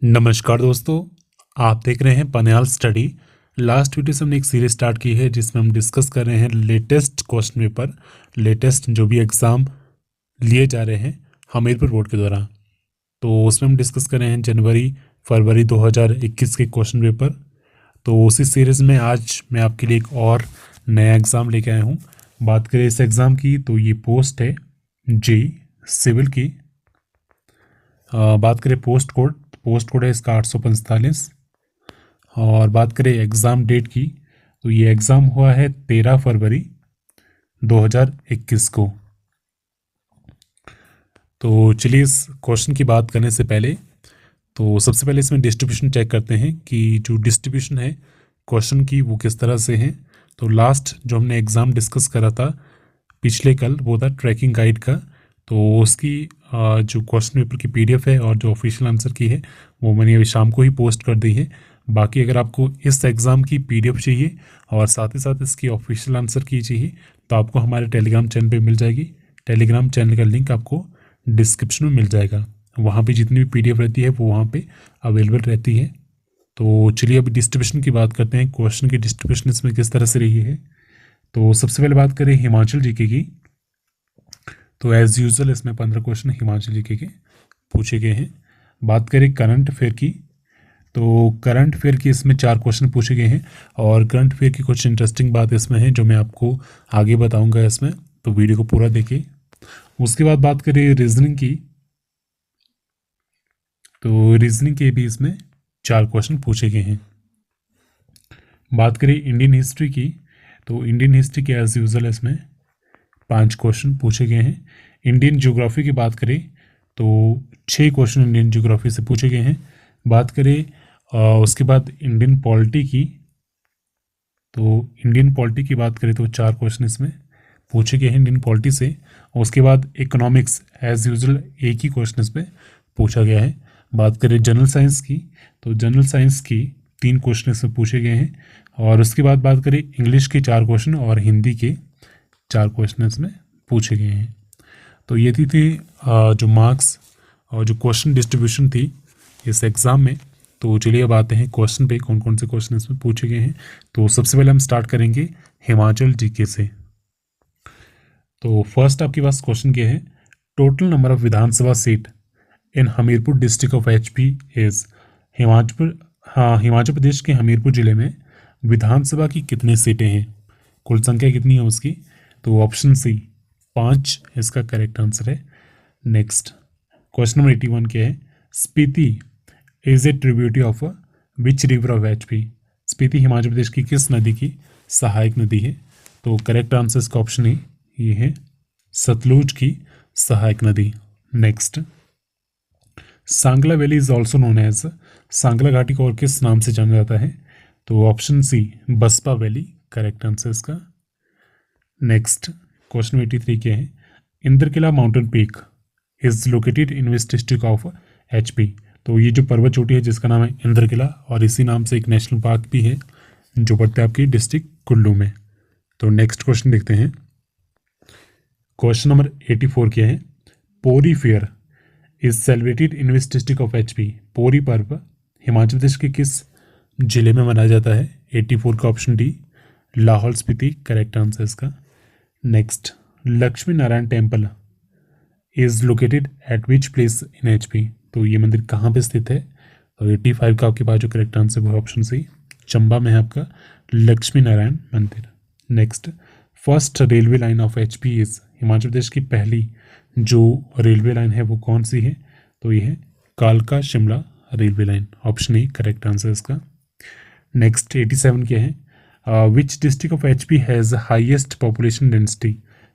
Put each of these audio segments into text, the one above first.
नमस्कार दोस्तों, आप देख रहे हैं पनियाल स्टडी। लास्ट वीडियो से हमने एक सीरीज स्टार्ट की है जिसमें हम डिस्कस कर रहे हैं लेटेस्ट क्वेश्चन पेपर, लेटेस्ट जो भी एग्ज़ाम लिए जा रहे हैं हमीरपुर बोर्ड के द्वारा। तो उसमें हम डिस्कस कर रहे हैं जनवरी फरवरी 2021 के क्वेश्चन पेपर। तो उसी सीरीज़ में आज मैं आपके लिए एक और नया एग्ज़ाम लेके आया हूँ। बात करें इस एग्ज़ाम की तो ये पोस्ट है जेई सिविल की। बात करें पोस्ट कोड है इसका 845। और बात करें एग्ज़ाम डेट की तो ये एग्ज़ाम हुआ है 13 फरवरी 2021 को। तो चलिए इस क्वेश्चन की बात करने से पहले तो सबसे पहले इसमें डिस्ट्रीब्यूशन चेक करते हैं कि जो डिस्ट्रीब्यूशन है क्वेश्चन की वो किस तरह से है। तो लास्ट जो हमने एग्ज़ाम डिस्कस करा था पिछले कल वो था ट्रैकिंग गाइड का। तो उसकी जो क्वेश्चन पेपर की पीडीएफ है और जो ऑफिशियल आंसर की है वो मैंने अभी शाम को ही पोस्ट कर दी है। बाकी अगर आपको इस एग्ज़ाम की पीडीएफ चाहिए और साथ ही साथ इसकी ऑफिशियल आंसर की चाहिए तो आपको हमारे टेलीग्राम चैनल पे मिल जाएगी। टेलीग्राम चैनल का लिंक आपको डिस्क्रिप्शन में मिल जाएगा। वहाँ पे जितनी भी पीडीएफ रहती है वो वहाँ पे अवेलेबल रहती है। तो चलिए अभी डिस्ट्रीब्यूशन की बात करते हैं, क्वेश्चन की डिस्ट्रीब्यूशन इसमें किस तरह से रही है। तो सबसे पहले बात करें हिमाचल जीके की। तो एज़ यूजुअल इसमें 15 क्वेश्चन हिमाचल जीके के पूछे गए हैं। बात करें करंट अफेयर की तो करंट अफेयर की इसमें 4 क्वेश्चन पूछे गए हैं और करंट अफेयर की कुछ इंटरेस्टिंग बात इसमें है जो मैं आपको आगे बताऊंगा इसमें, तो वीडियो को पूरा देखिए। उसके बाद बात करें रीजनिंग की तो रीजनिंग के भी इसमें 4 क्वेश्चन पूछे गए हैं। बात करें इंडियन हिस्ट्री की तो इंडियन हिस्ट्री के एज यूजुअल इसमें 5 क्वेश्चन पूछे गए हैं। इंडियन ज्योग्राफी की बात करें तो 6 क्वेश्चन इंडियन ज्योग्राफी से पूछे गए हैं। बात करें उसके बाद इंडियन पॉलिटी की तो इंडियन पॉलिटी की बात करें तो 4 क्वेश्चन इसमें पूछे गए हैं इंडियन पॉलिटी से। और उसके बाद इकोनॉमिक्स एज यूजुअल एक ही क्वेश्चन इसमें पूछा गया है। बात करें जनरल साइंस की तो जनरल साइंस की 3 क्वेश्चन इसमें पूछे गए हैं। और उसके बाद बात करें इंग्लिश के 4 क्वेश्चन और हिंदी के 4 क्वेश्चन इसमें पूछे गए हैं। तो ये थी जो मार्क्स और जो क्वेश्चन डिस्ट्रीब्यूशन थी इस एग्ज़ाम में। तो चलिए अब आते हैं क्वेश्चन पे, कौन कौन से क्वेश्चन इसमें पूछे गए हैं। तो सबसे पहले हम स्टार्ट करेंगे हिमाचल जीके से। तो फर्स्ट आपके पास क्वेश्चन क्या है, total number of Vidhan Sabha seat in Hamirpur district of HP is. Himachal Pradesh के हमीरपुर जिले में विधानसभा की कितनी सीटें हैं, कुल संख्या कितनी है उसकी। तो ऑप्शन सी 5 इसका करेक्ट आंसर है। नेक्स्ट क्वेश्चन नंबर 81 क्या है, Spiti is a tributary of which river of HP. Spiti Himachal Pradesh की किस नदी की सहायक नदी है। तो करेक्ट आंसर इसका ऑप्शन है ये है सतलुज की सहायक नदी। Next Sangla valley is also known as. Sangla घाटी को और किस नाम से जाना जाता है। तो option C Baspa valley correct answer इसका। नेक्स्ट क्वेश्चन 83 क्या है, Indrakila mountain peak is located in which district of HP. तो ये जो पर्वत चोटी है जिसका नाम है इंद्रकिला और इसी नाम से एक नेशनल पार्क भी है जो पड़ता है आपकी डिस्ट्रिक्ट कुल्लू में। तो नेक्स्ट क्वेश्चन देखते हैं, क्वेश्चन नंबर 84 क्या है, पोरी fair is celebrated in which district of HP. पोरी पर्व हिमाचल प्रदेश के किस जिले में मनाया जाता है। 84 का option D Lahaul Spiti correct answer इसका। Next Lakshmi Narayan temple is located at which place in HP. तो ये मंदिर कहाँ पे स्थित है। तो 85 का आपके पास जो करेक्ट आंसर वो ऑप्शन सी चंबा में है आपका लक्ष्मी नारायण मंदिर। Next first railway line of HP is. Himachal Pradesh की पहली जो रेलवे लाइन है वो कौन सी है। तो ये है कालका Shimla railway line, option A correct answer इसका। नेक्स्ट 87 क्या है, which district of HP has highest population density.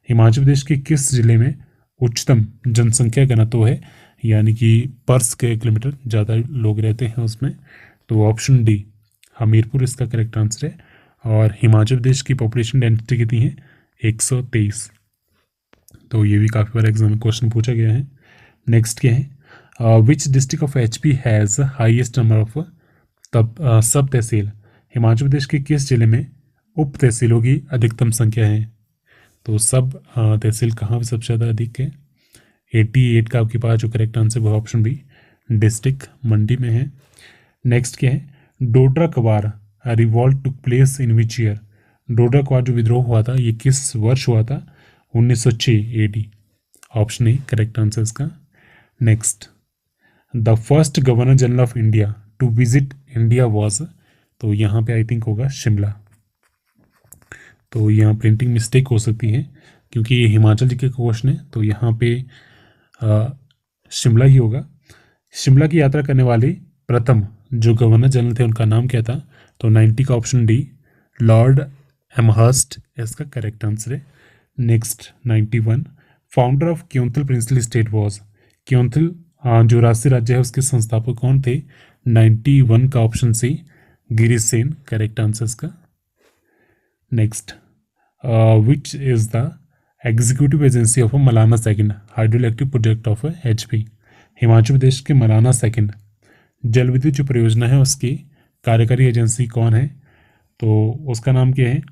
Himachal Pradesh के किस जिले में उच्चतम जनसंख्या घनत्व है, यानी कि पर स्क्वायर किलोमीटर ज़्यादा लोग रहते हैं उसमें। तो ऑप्शन डी हमीरपुर इसका करेक्ट आंसर है। और हिमाचल प्रदेश की पॉपुलेशन डेंसिटी कितनी है 123। तो ये भी काफ़ी बार एग्जाम में क्वेश्चन पूछा गया है। नेक्स्ट क्या है, which district of HP has highest number of सब तहसील। हिमाचल प्रदेश के किस जिले में उप तहसीलों की अधिकतम संख्या है। तो सब तहसील कहाँ पर सबसे ज़्यादा अधिक है। 88 का आपके पास जो करेक्ट आंसर वो ऑप्शन बी डिस्ट्रिक्ट मंडी में है। नेक्स्ट क्या है, डोडरा कवार revolt took place in which year. Dodra कवार जो विद्रोह हुआ था ये किस वर्ष हुआ था? 1906 AD। Option A correct answer इसका। Next, the first governor general of India to visit India was, तो यहाँ पे आई थिंक होगा शिमला। तो यहाँ प्रिंटिंग मिस्टेक हो सकती है क्योंकि ये हिमाचल जी के क्वेश्चन है, तो यहाँ पे शिमला ही होगा। शिमला की यात्रा करने वाले प्रथम जो गवर्नर जनरल थे उनका नाम क्या था? तो 90 का ऑप्शन डी लॉर्ड एमहर्स्ट इसका करेक्ट आंसर है। Next 91, founder of Keonthal princely state was. Keonthal जो राष्ट्रीय राज्य है उसके संस्थापक कौन थे? 91 का option C Girish Sen correct answer इसका। Next, which is the executive agency of Malana second hydroelectric project of HP। Himachal Pradesh के मलाना सेकंड जल विद्युत जो परियोजना है उसकी कार्यकारी एजेंसी कौन है? तो उसका नाम क्या है?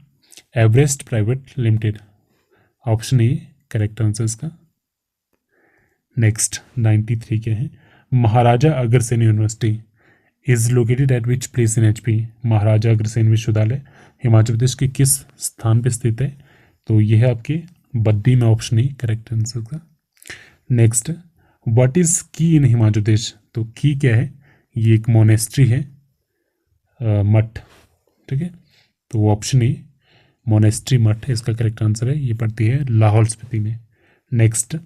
Everest private limited. Option A correct answer इसका। नेक्स्ट 93 क्या है, Maharaja Agrasen university is located at which place in HP। Maharaja Agrasen विश्वविद्यालय हिमाचल प्रदेश के किस स्थान पर स्थित है? तो यह है आपके बद्दी में। ऑप्शन ए करेक्ट आंसर का। नेक्स्ट, व्हाट इज की इन हिमाचल प्रदेश? तो की क्या है? ये एक मोनेस्ट्री है, मठ, ठीक है। तो ऑप्शन ए मोनेस्ट्री मठ इसका करेक्ट आंसर है। ये पड़ती है लाहौल स्पीति में। नेक्स्ट,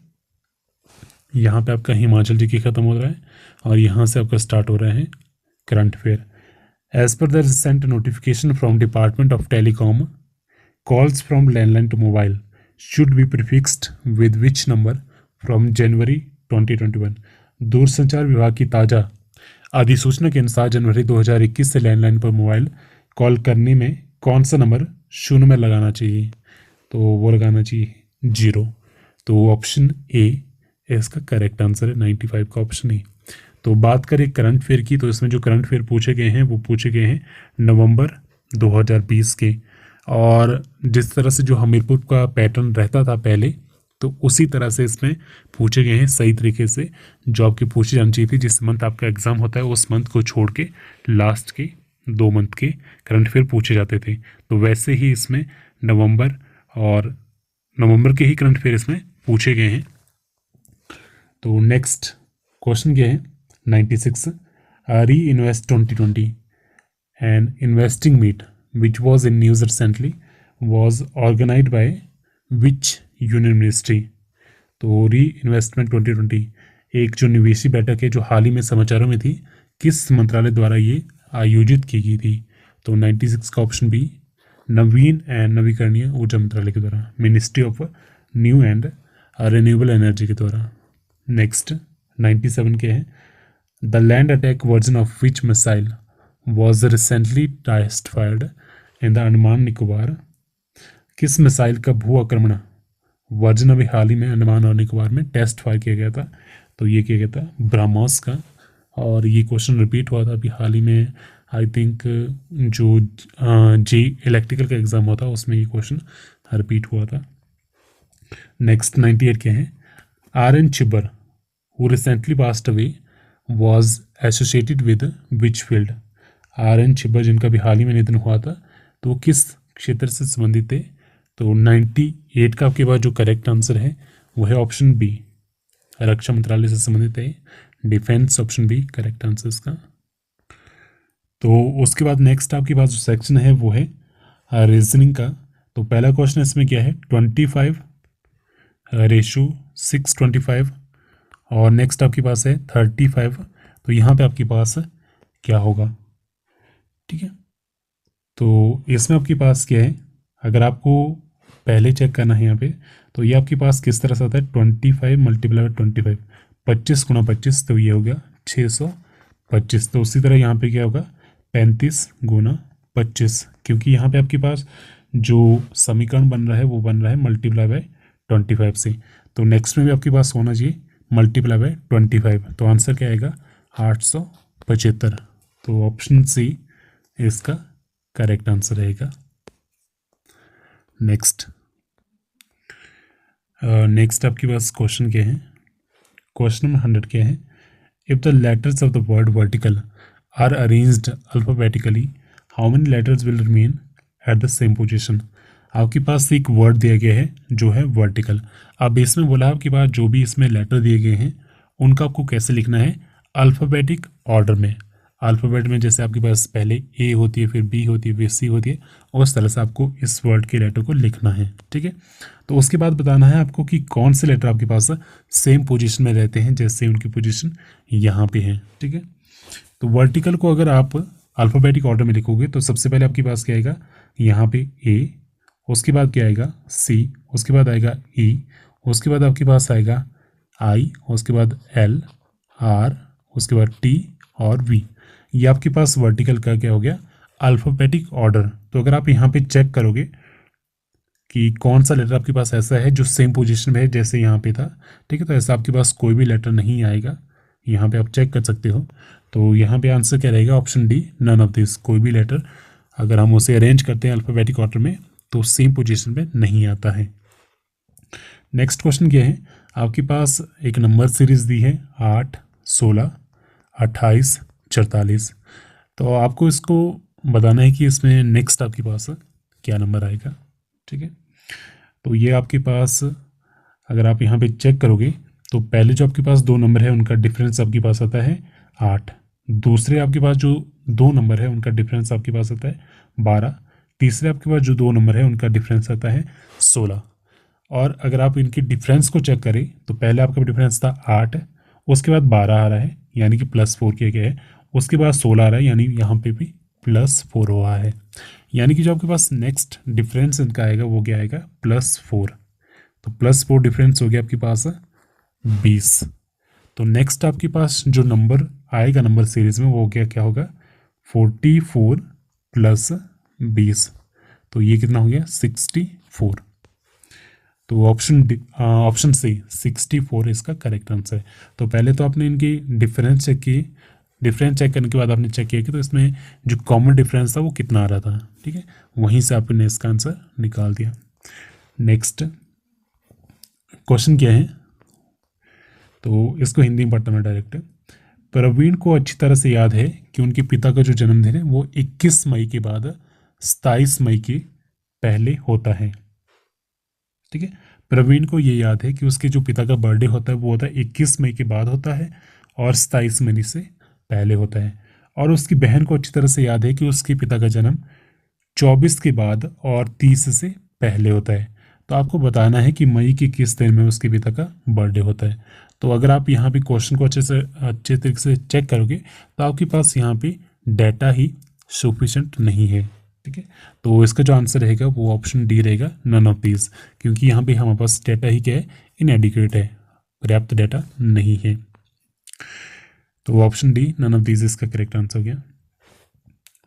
यहाँ पे आपका हिमाचल जी की खत्म हो रहा है और यहाँ से आपका स्टार्ट हो रहा है current affair. As per the recent notification from department of telecom, calls from landline to mobile should be prefixed with which number from January 2021। दूरसंचार विभाग की ताज़ा अधिसूचना के अनुसार जनवरी 2021 से लैंडलाइन पर मोबाइल कॉल करने में कौन सा नंबर शून्य में लगाना चाहिए? तो वो लगाना चाहिए 0। तो ऑप्शन ए इसका करेक्ट आंसर है, 95 का ऑप्शन ए। तो बात करें करंट अफेयर की, तो इसमें जो करंट अफेयर पूछे गए हैं वो पूछे गए हैं नवंबर 2020 के। और जिस तरह से जो हमीरपुर का पैटर्न रहता था पहले, तो उसी तरह से इसमें पूछे गए हैं सही तरीके से जो आपकी पूछी जानी चाहिए थी। जिस मंथ आपका एग्जाम होता है उस मंथ को छोड़ के लास्ट के 2 मंथ के करंट अफेयर पूछे जाते थे। तो वैसे ही इसमें नवंबर के ही करंट अफेयर इसमें पूछे गए हैं। तो नेक्स्ट क्वेश्चन क्या है 96, re invest 2020 an investing meet which was in news recently was organised by which union ministry. तो री इन्वेस्टमेंट 2020 एक जो निवेशी बैठक है जो हाल ही में समाचारों में थी, किस मंत्रालय द्वारा ये आयोजित की गई थी? तो 96 का ऑप्शन बी नवीन एंड नवीकरणीय ऊर्जा मंत्रालय के द्वारा, ministry of new and renewable energy के द्वारा। नेक्स्ट 97 के हैं, the land attack version of which missile was recently test fired in the Andaman Nicobar. किस मिसाइल का भू आक्रमण वर्जन अभी हाल ही में अंडमान और निकोबार में टेस्ट फायर किया गया था? तो ये किया गया था ब्रह्मोस का। और ये क्वेश्चन रिपीट हुआ था अभी हाल ही में, आई थिंक जो जे इलेक्ट्रिकल का एग्जाम हुआ था उसमें ये क्वेश्चन रिपीट हुआ था। नेक्स्ट 98 के हैं, RN Chhibber who recently passed away was associated with which field। RN Chhibber जिनका भी हाल ही में निधन हुआ था, तो किस क्षेत्र से संबंधित थे? तो 98 का आपके पास जो करेक्ट आंसर है वो है ऑप्शन बी, रक्षा मंत्रालय से संबंधित है, defence. Option B correct answer इसका। तो उसके बाद नेक्स्ट आपके पास जो सेक्शन है वो है रीजनिंग का। तो पहला क्वेश्चन इसमें क्या है 25:625 और नेक्स्ट आपके पास है 35। तो यहाँ पे आपके पास क्या होगा? ठीक है, तो इसमें आपके पास क्या है, अगर आपको पहले चेक करना है यहाँ पे, तो ये आपके पास किस तरह से आता है 25 मल्टीप्लाई 25, 25 गुणा 25, तो ये हो गया 625। तो उसी तरह यहाँ पे क्या होगा 35 गुणा 25, क्योंकि यहाँ पे आपके पास जो समीकरण बन रहा है वो बन रहा है मल्टीप्लाई बाय 25 से। तो नेक्स्ट में भी आपके पास होना चाहिए मल्टीप्लाई बाय 25। तो आंसर क्या आएगा 875। तो ऑप्शन सी इसका करेक्ट आंसर रहेगा। नेक्स्ट आपके पास क्वेश्चन क्या है, क्वेश्चन नंबर 100 क्या है, if the letters of the word vertical are arranged alphabetically, how many letters will remain at the same position. आपके पास एक वर्ड दिया गया है जो है वर्टिकल। अब इसमें बोला आपके पास जो भी इसमें लेटर दिए गए हैं उनका आपको कैसे लिखना है, अल्फ़ाबेटिक ऑर्डर में। अल्फ़ाबेट में जैसे आपके पास पहले ए होती है, फिर बी होती है, फिर सी होती है, उस तरह से आपको इस वर्ड के लेटर को लिखना है। ठीक है, तो उसके बाद बताना है आपको कि कौन से लेटर आपके पास सेम पोजीशन में रहते हैं, जैसे उनकी पोजीशन यहाँ पे है। ठीक है, तो वर्टिकल को अगर आप अल्फ़ाबेटिक ऑर्डर में लिखोगे तो सबसे पहले आपके पास क्या आएगा, यहाँ पे ए, उसके बाद क्या आएगा सी, उसके बाद आएगा ई, उसके बाद आपके पास आएगा आई, उसके बाद एल, आर, उसके बाद टी और वी। ये आपके पास वर्टिकल का क्या हो गया, अल्फ़ाबेटिक ऑर्डर। तो अगर आप यहाँ पे चेक करोगे कि कौन सा लेटर आपके पास ऐसा है जो सेम पोजीशन में है जैसे यहाँ पे था, ठीक है, तो ऐसा आपके पास कोई भी लेटर नहीं आएगा। यहाँ पे आप चेक कर सकते हो। तो यहाँ पे आंसर क्या रहेगा, option D, none of this. कोई भी लेटर अगर हम उसे अरेंज करते हैं अल्फ़ाबेटिक ऑर्डर में तो सेम पोजीशन में नहीं आता है। नेक्स्ट क्वेश्चन क्या है, आपके पास एक नंबर सीरीज दी है 8, 16, 28, 44। तो आपको इसको बताना है कि इसमें नेक्स्ट आपके पास क्या नंबर आएगा। ठीक है, तो ये आपके पास अगर आप यहाँ पे चेक करोगे तो पहले जो आपके पास दो नंबर है उनका डिफरेंस आपके पास आता है 8, दूसरे आपके पास जो दो नंबर है उनका डिफरेंस आपके पास आता है 12, तीसरे आपके पास जो दो नंबर है उनका डिफरेंस आता है 16। और अगर आप इनके डिफरेंस को चेक करें तो पहले आपका डिफरेंस था 8, उसके बाद 12 आ रहा है यानी कि +4 किया गया है, उसके बाद 16 आ रहा है यानी यहाँ पे भी +4 हुआ है, यानी कि जो आपके पास नेक्स्ट डिफरेंस इनका आएगा वो क्या आएगा, +4। तो +4 डिफरेंस हो गया आपके पास 20। तो नेक्स्ट आपके पास जो नंबर आएगा नंबर सीरीज में वो क्या होगा, 44 + 20। तो ये कितना हो गया, 64। तो ऑप्शन सी 64 इसका करेक्ट आंसर है। तो पहले तो आपने इनकी डिफरेंस चेक की, डिफरेंस चेक करने के बाद आपने चेक किया कि तो इसमें जो कॉमन डिफरेंस था वो कितना आ रहा था। ठीक है, वहीं से आपने इसका आंसर निकाल दिया। नेक्स्ट क्वेश्चन क्या है, तो इसको हिंदी में पढ़ता मैं डायरेक्ट। प्रवीण को अच्छी तरह से याद है कि उनके पिता का जो जन्मदिन है वो 21 मई के बाद 27 मई के पहले होता है। ठीक है, प्रवीण को ये याद है कि उसके जो पिता का बर्थडे होता है वो होता है 21 मई के बाद होता है और 27 मई से पहले होता है। और उसकी बहन को अच्छी तरह से याद है कि उसके पिता का जन्म 24 के बाद और 30 से पहले होता है। तो आपको बताना है कि मई के किस दिन में उसके पिता का बर्थडे होता है। तो अगर आप यहाँ पे क्वेश्चन को अच्छे तरीके से चेक करोगे तो आपके पास यहाँ पे डाटा ही सफिशेंट नहीं है। ठीक है, तो इसका जो आंसर रहेगा वो ऑप्शन डी रहेगा, नन ऑफ दीज, क्योंकि यहाँ पे हमारे पास डाटा ही क्या है, इनएडिक्वेट है, पर्याप्त डाटा नहीं है। तो option D, none of these इसका करेक्ट आंसर हो गया।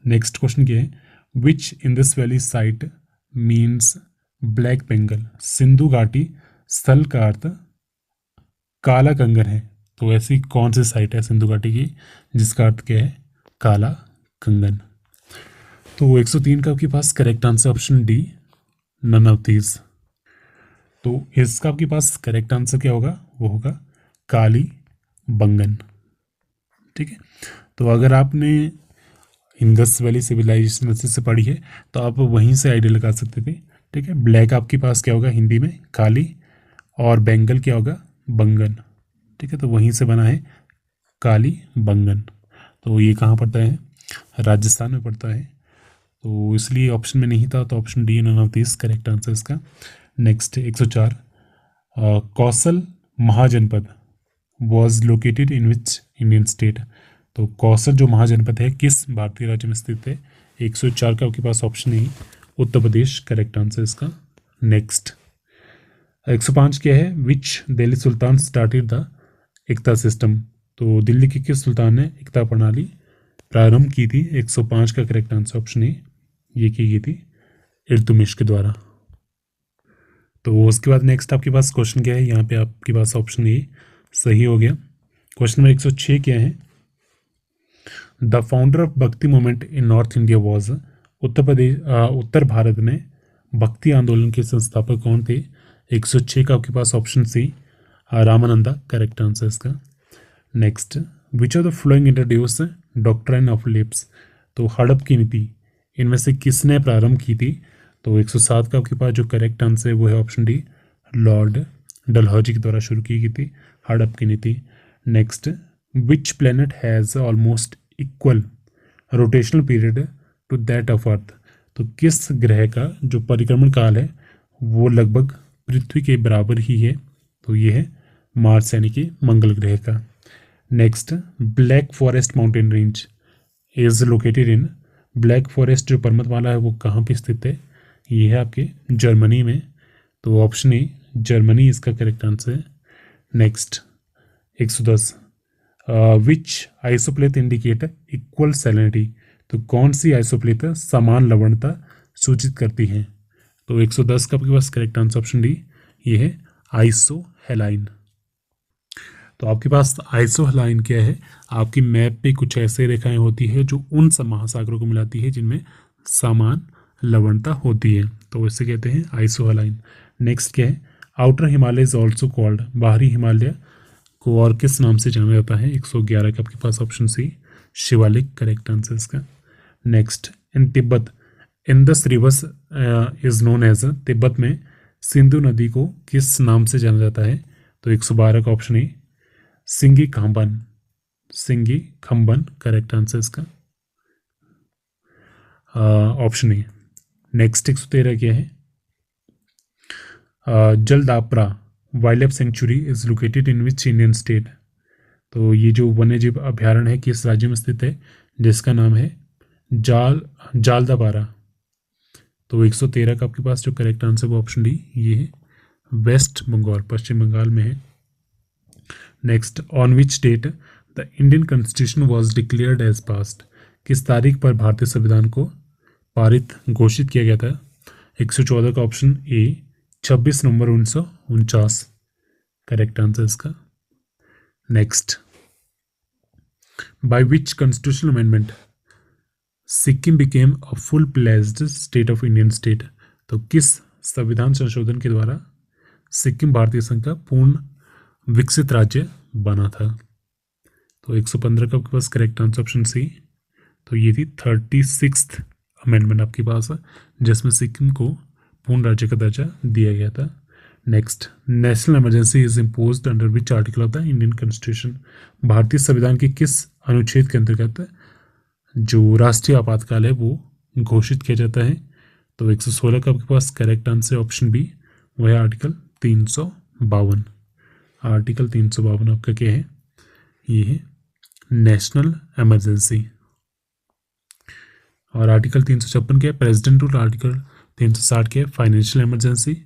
नेक्स्ट क्वेश्चन क्या है, which in this valley site means black bangle. Sindhu घाटी स्थल का अर्थ काला कंगन है। तो ऐसी कौन सी साइट है सिंधु घाटी की जिसका अर्थ क्या है, काला कंगन। तो 103 का आपके पास correct answer option D, none of these. तो इसका आपके पास करेक्ट आंसर क्या होगा, वो होगा काली बंगन। ठीक है, तो अगर आपने इंडस वैली सिविलाइजेशन से पढ़ी है तो आप वहीं से आइडिया लगा सकते थे। ठीक है, ब्लैक आपके पास क्या होगा हिंदी में, काली, और बेंगल क्या होगा, बंगन। ठीक है, तो वहीं से बना है काली बंगन। तो ये कहाँ पड़ता है, राजस्थान में पड़ता है, तो इसलिए ऑप्शन में नहीं था। तो option D, none of this correct answer इसका। Next 104, Kaushal Mahajanapada was located in which Indian state. तो कौशल जो महाजनपद है किस भारतीय राज्य में स्थित है। 104 का आपके पास ऑप्शन है उत्तर प्रदेश, करेक्ट आंसर इसका। नेक्स्ट 105 क्या है, विच दिल्ली सुल्तान स्टार्टेड द एकता सिस्टम। तो दिल्ली के किस सुल्तान ने एकता प्रणाली प्रारंभ की थी। 105 का करेक्ट आंसर ऑप्शन है, ये की गई थी इल्तुतमिश के द्वारा। तो उसके बाद नेक्स्ट आपके पास क्वेश्चन क्या है, यहाँ पे आपके पास ऑप्शन ए सही हो गया। क्वेश्चन नंबर 106 क्या है, the founder of Bhakti movement in north India was. उत्तर भारत में भक्ति आंदोलन के संस्थापक कौन थे। 106 का आपके पास option C, Ramananda, correct answer इसका। Next which of the following introduce doctrine of lapse, तो हड़प की नीति इनमें से किसने प्रारंभ की थी? तो 107 का आपके पास जो करेक्ट आंसर है वो है ऑप्शन डी, लॉर्ड डलहौजी के द्वारा शुरू की गई थी हड़प की नीति। Next, which planet has almost equal rotational period to that of Earth, तो किस ग्रह का जो परिक्रमण काल है वो लगभग पृथ्वी के बराबर ही है? तो ये है मार्स यानी कि मंगल ग्रह का। Next, black forest mountain range is located in, black forest जो पर्वतमाला है वो कहाँ पे स्थित है? ये है आपके जर्मनी में, तो ऑप्शन ए जर्मनी इसका करेक्ट आंसर है। नेक्स्ट 110, विच आइसोप्लेथ इंडिकेट इक्वल सैलिनिटी, तो कौन सी आइसोप्लेथ समान लवणता सूचित करती है? तो 110 का आपके पास करेक्ट आंसर ऑप्शन डी, ये है आइसोहेलाइन। तो आपके पास आइसोहेलाइन क्या है? आपकी मैप पे कुछ ऐसे रेखाएं होती है जो उन सब महासागरों को मिलाती है जिनमें समान लवणता होती है, तो इसे कहते हैं आइसोहेलाइन। नेक्स्ट क्या है? Outer Himalaya is also called, बाहरी हिमालय को और किस नाम से जाना जाता है? 111 का आपके पास option C, Shivalik correct answer इसका। Next, in Tibet Indus rivers is known as, Tibet में सिंधु नदी को किस नाम से जाना जाता है? तो 112 का ऑप्शन ए, सिंगी खंबन, सिंगी खंबन करेक्ट आंसर इसका, ऑप्शन ए। नेक्स्ट 113 क्या है? Jaldapara wild life sanctuary is located in which Indian state, तो ये जो वन्यजीव अभ्यारण्य है किस राज्य में स्थित है? जिसका नाम है जालदापारा। तो 113 का आपके पास जो करेक्ट आंसर वो ऑप्शन डी, ये है वेस्ट बंगाल, पश्चिम बंगाल में है। Next, on which date the Indian constitution was declared as passed, किस तारीख पर भारतीय संविधान को पारित घोषित किया गया था? 114 का option A, 26 November 1949 correct answer इसका। Next, by which constitutional amendment Sikkim became a full fledged state of Indian state, तो किस संविधान संशोधन के द्वारा सिक्किम भारतीय संघ का पूर्ण विकसित राज्य बना था? तो 115 का आपके पास करेक्ट आंसर ऑप्शन सी, तो ये थी 36th अमेंडमेंट आपके पास है जिसमें सिक्किम को पूर्ण राज्य का दर्जा दिया गया था। Next, national emergency is imposed under which article of the Indian constitution, भारतीय संविधान के किस अनुच्छेद के अंतर्गत जो राष्ट्रीय आपातकाल है वो घोषित किया जाता है? तो 116 का आपके पास करेक्ट आंसर ऑप्शन बी, वह है आर्टिकल 352। आर्टिकल 352 आपका क्या है? ये है नेशनल इमरजेंसी। और आर्टिकल 356 क्या है? President rule. आर्टिकल 360 क्या है? Financial emergency.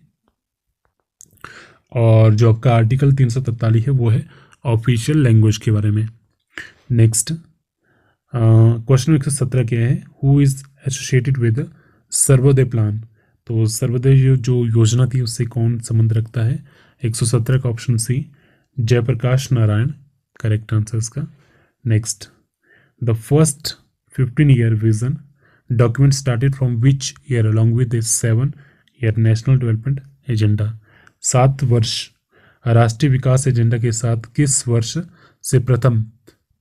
और जो आपका आर्टिकल 343 है वो है ऑफिशियल लैंग्वेज के बारे में। नेक्स्ट क्वेश्चन 117 क्या है? Who is associated with Sarvodaya plan, तो सर्वोदय जो योजना थी उससे कौन संबंध रखता है? 117 का option C, Jayaprakash Narayan correct answer इसका। Next, the first 15-year vision document started from which year along with the 7-year national development agenda, 7 वर्ष राष्ट्रीय विकास एजेंडा के साथ किस वर्ष से प्रथम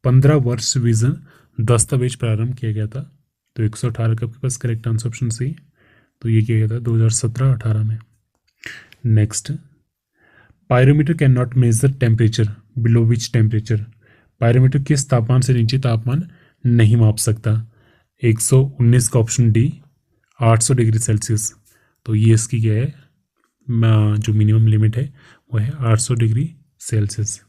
15 वर्ष विजन दस्तावेज प्रारंभ किया गया था? तो 118 का आपके पास करेक्ट आंसर ऑप्शन सी, तो ये किया गया था 2017-18 में। Next, pyrometer can not measure temperature below which temperature, pyrometer किस तापमान से नीचे तापमान नहीं माप सकता? 119 का ऑप्शन डी, 800 डिग्री सेल्सियस, तो ये इसकी क्या है? जो मिनिमम लिमिट है वो है 800 डिग्री सेल्सियस,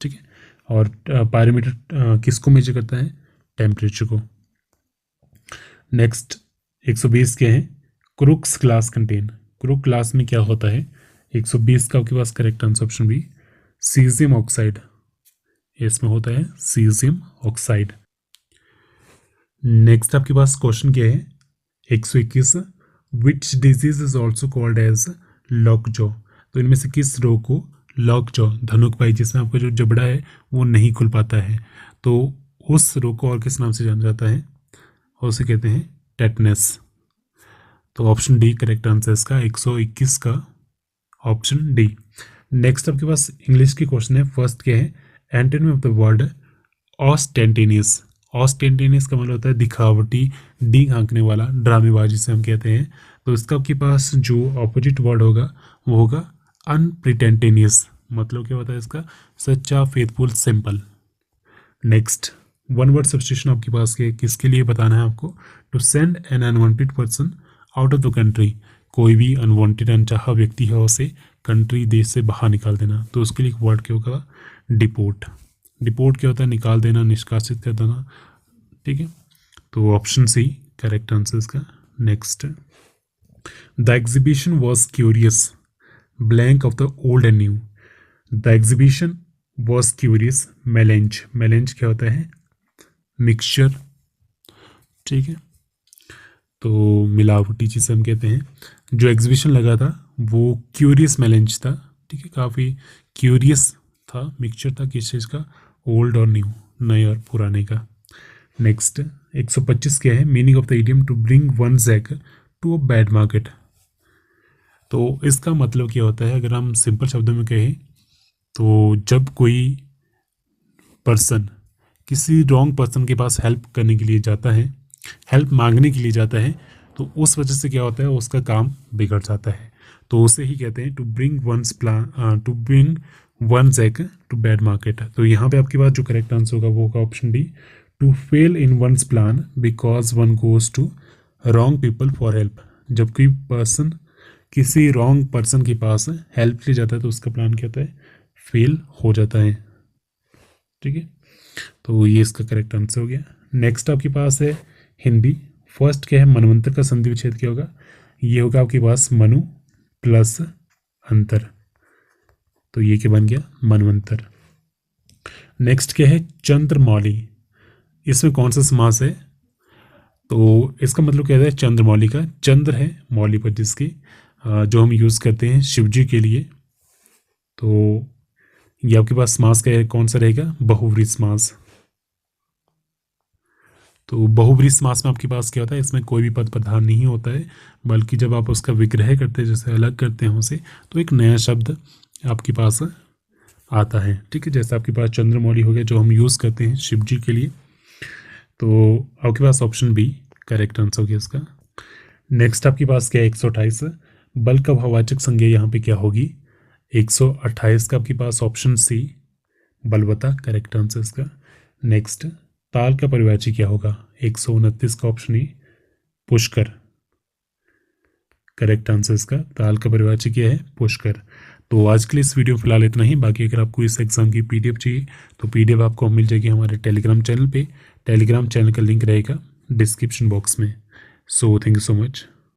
ठीक है। और पायरोमीटर किसको मेजर करता है? टेम्परेचर को। नेक्स्ट 120 क्या है? Crookes glass contain, Crookes glass में क्या होता है? 120 का आपके पास correct answer option B, caesium oxide, इसमें होता है सीजियम ऑक्साइड। नेक्स्ट आपके पास क्वेश्चन क्या है? 121, which disease is also called as lockjaw, तो इनमें से किस रोग को लॉक जॉ, धनुकबाई, जिसमें आपका जो जबड़ा है वो नहीं खुल पाता है, तो उस रोग को और किस नाम से जाना जाता है? और उसे कहते हैं टेटनस। तो ऑप्शन डी करेक्ट आंसर इसका, 121 का ऑप्शन डी। नेक्स्ट आपके पास इंग्लिश के क्वेश्चन है। फर्स्ट क्या है? एंटोनिम ऑफ द वर्ड ऑस्टेंटेनियस, ऑस्टेंटेनियस का मतलब होता है दिखावटी, डींग हाँकने वाला, ड्रामेबाजी से हम कहते हैं। तो इसका आपके पास जो ऑपोजिट वर्ड होगा वो होगा अनप्रिटेंटेनियस, मतलब क्या होता है इसका, सच्चा, faithful, simple. Next, one word substitution आपके पास के किसके लिए बताना है आपको, to send an unwanted person out of the country, कोई भी अनवांटेड अनचाहा व्यक्ति है उसे कंट्री, देश से बाहर निकाल देना। तो उसके लिए एक वर्ड क्या होगा, डिपोर्ट। डिपोर्ट क्या होता है, निकाल देना, निष्कासित कर देना, ठीक है। तो ऑप्शन सी करेक्ट आंसर इसका। Next, the exhibition was curious blank of the old and new. The exhibition was curious melange, melange क्या होता है, मिक्सचर, ठीक है। तो मिलावटी चीज़ हम कहते हैं। जो एग्जीबिशन लगा था वो क्यूरियस मेलेंज था, ठीक है, काफ़ी क्यूरियस था, मिक्सचर था किस चीज़ का, ओल्ड और न्यू, नए और पुराने का। नेक्स्ट 125 क्या है, meaning of the idiom to bring one egg to a bad market. तो इसका मतलब क्या होता है, अगर हम सिंपल शब्दों में कहें तो जब कोई पर्सन किसी रॉन्ग पर्सन के पास हेल्प करने के लिए जाता है, हेल्प मांगने के लिए जाता है, तो उस वजह से क्या होता है, उसका काम बिगड़ जाता है। तो उसे ही कहते हैं to bring one's plan, to bring one's egg to bad market. तो यहाँ पे आपके पास जो करेक्ट आंसर होगा वो होगा option D, to fail in one's plan because one goes to wrong people for help. जब कोई पर्सन किसी रॉन्ग पर्सन के पास हेल्प के लिए जाता है तो उसका प्लान क्या होता है, फेल हो जाता है, ठीक है। तो ये इसका करेक्ट आंसर हो गया। नेक्स्ट आपके पास है हिंदी। फर्स्ट क्या है, मनवंतर का संधि विच्छेद क्या होगा, ये होगा आपके पास मनु प्लस अंतर, तो ये क्या बन गया, मनवंतर। नेक्स्ट क्या है, चंद्रमौली, इसमें कौन सा समास है, तो इसका मतलब क्या है, चंद्रमौली का, चंद्र है मौली पर जिसकी, जो हम यूज़ करते हैं शिव जी के लिए। तो ये आपके पास समास क्या है, कौन सा रहेगा, बहुव्रीहि समास। तो बहुव्रीहि समास में आपके पास क्या होता है, इसमें कोई भी पद प्रधान नहीं होता है, बल्कि जब आप उसका विग्रह करते हैं, जैसे अलग करते हैं उसे, तो एक नया शब्द आपके पास आता है, ठीक है। जैसे आपके पास चंद्रमौली हो गया जो हम यूज़ करते हैं शिव जी के लिए। तो आपके पास ऑप्शन बी करेक्ट आंसर हो गया इसका। नेक्स्ट आपके पास क्या है, 128 बल का भाववाचक संज्ञा यहाँ पे क्या होगी, 128 का आपके पास ऑप्शन सी बलवता करेक्ट आंसर इसका। नेक्स्ट, ताल का परिवाची क्या होगा, 129 का option E Pushkar correct answer इसका। ताल का परिवाची क्या है, पुष्कर। तो आज के लिए इस वीडियो फिलहाल इतना ही। बाकी अगर आपको इस एग्जाम की पीडीएफ चाहिए तो पीडीएफ आपको मिल जाएगी हमारे टेलीग्राम चैनल पे। टेलीग्राम चैनल का लिंक रहेगा डिस्क्रिप्शन बॉक्स में। So thank you so much.